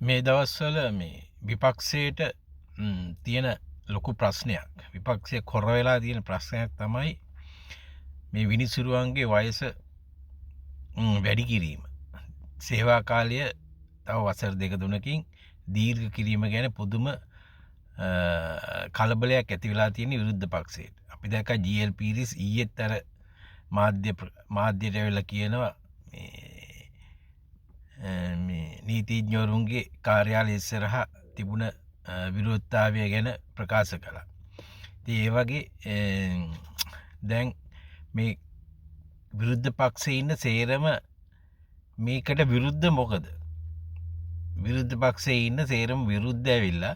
මේ දවස්වල මේ විපක්ෂයට තියෙන ලොකු ප්‍රශ්නයක් විපක්ෂය කොර වෙලා තියෙන ප්‍රශ්නයක් තමයි මේ විනිසුරුවන්ගේ වයස වැඩි කිරීම. සේවා කාලය තව වසර 2-3කින් දීර්ඝ කිරීම ගැන පුදුම කලබලයක් ඇති වෙලා තියෙන විරුද්ධ පක්ෂයට. අපි දැක්කා GL පීරිස් ඊයේත් අර මාධ්‍යයට වෙලා කියනවා මේ නීතිඥවරුන්ගේ කාර්යාලය ඉස්සරහා තිබුණ විරෝධතාවය ගැන ප්‍රකාශ කළා. ඉතින් ඒ වගේ දැන් මේ විරුද්ධ පක්ෂයේ ඉන්න සේරම මේකට විරුද්ධ මොකද? විරුද්ධ පක්ෂයේ ඉන්න සේරම විරුද්ධ ඇවිල්ලා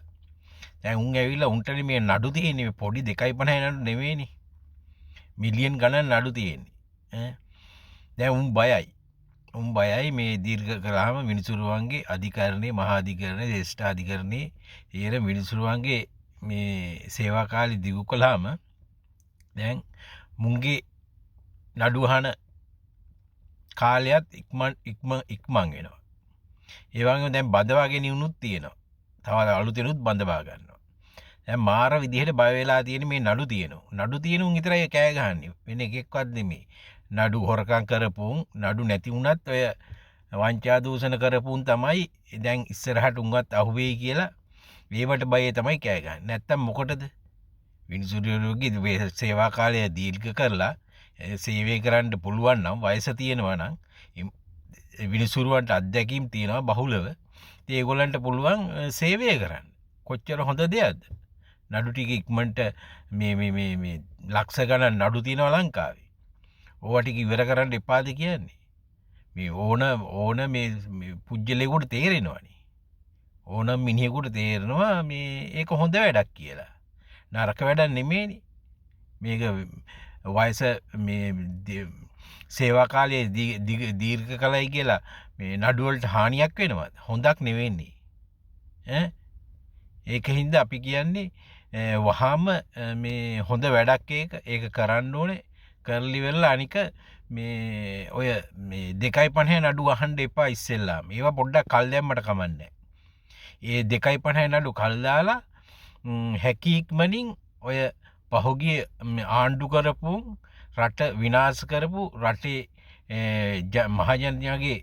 දැන් උන් ඇවිල්ලා උන්ටනේ මේ නඩු තියෙන්නේ පොඩි 2.5 නඩු නෙමෙයිනේ. මිලියන් ගණන් නඩු තියෙන්නේ. දැන් උන් බයයි. උන් බයයි මේ දීර්ඝ කළාම විනිසුරුවන්ගේ අධිකරණයේ මහා අධිකරණයේ ජ්‍යෙෂ්ඨ අධිකරණයේ ඊර විනිසුරුවන්ගේ මේ සේවා කාලය දිගු කළාම දැන් මුන්ගේ නඩු අහන කාලයත් ඉක්මන් වෙනවා. ඒ වගේම දැන් බඳවා ගැනීමුත් තියෙනවා. තව අලුතෙනුත් බඳවා ගන්නවා. දැන් මාර විදිහට බය වෙලා තියෙන මේ නඩු තියෙනවා. නඩු තියෙනුන් විතරයි කෑ ගහන්නේ. වෙන එකෙක්වත් නෙමෙයි. නඩු හොරකම් කරපුන් නඩු නැති වුණත් ඔය වංචා දූෂණ කරපුන් තමයි දැන් ඉස්සරහට උන්වත් අහුවෙයි කියලා ඒවට බයේ තමයි කෑ ගහන්නේ. නැත්තම් මොකටද? විනිසුරුවන්ගේ සේවා කාලය දීර්ඝ කරලා සේවය කරන්න පුළුවන් නම් වයස තියෙනවා නම් විනිසුරුවන්ට අත්දැකීම් තියෙනවා බහුලව. ඉතින් ඒගොල්ලන්ට පුළුවන් සේවය කරන්න. කොච්චර හොඳ දෙයක්ද? නඩු ටික ඉක්මනට මේ ලක්ෂ ගණන් නඩු තියෙනවා ලංකාවේ. ඕවා ටික ඉවර කරන්න එපාද කියන්නේ? මේ ඕන මේ පුජ්‍යලෙකුට තේරෙනවනේ. ඕනම් මිනිහෙකුට තේරෙනවා මේ ඒක හොඳ වැඩක් කියලා. නරක වැඩක් නෙමෙයිනේ. මේක වයස මේ සේවා කාලයේ දීර්ඝ කලයි කියලා මේ නඩු වලට හානියක් වෙනවද? හොඳක් නෙවෙන්නේ. ඒකින්ද අපි කියන්නේ වහාම මේ හොඳ වැඩක් ඒක කරන්න ඕනේ. කරලි වෙලා අනික මේ ඔය මේ 2.50 නඩු අහන්න එපා ඉස්සෙල්ලාම. ඒවා පොඩ්ඩක් කල් දැම්මට කමන්නේ. ඒ 2.50 නඩු කල් දාලා හැකි ඉක්මනින් ඔය පහුගිය ආණ්ඩු කරපු රට විනාශ කරපු රටේ මහජනයාගේ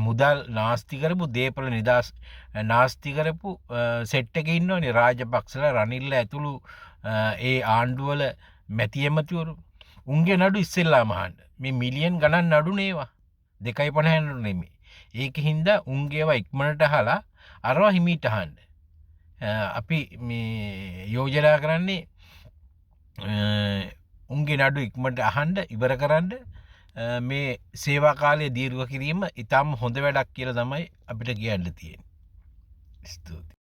මුදල් නාස්ති කරපු දේපල නිදාස් නාස්ති කරපු සෙට් එකේ ඉන්නවනේ රාජපක්ෂලා රනිල්ල ඇතුළු ඒ ආණ්ඩුවල මැති ඇමතිවරු උන්ගේ නඩු ඉස්සෙල්ලාම අහන්න. මේ මිලියන් ගණන් නඩු නේවා. 2.50 නඩු නෙමෙයි. ඒකින්ද උන්ගේවා ඉක්මනට අහලා අරවා හිමීට අහන්න. අපි මේ යෝජනා කරන්නේ උන්ගේ නඩු ඉක්මනට අහන්න ඉවර කරන්න මේ සේවා කාලය දීර්ඝ කිරීම ඉතාම හොඳ වැඩක් කියලා තමයි අපිට කියන්න තියෙන්නේ. ස්තුතියි.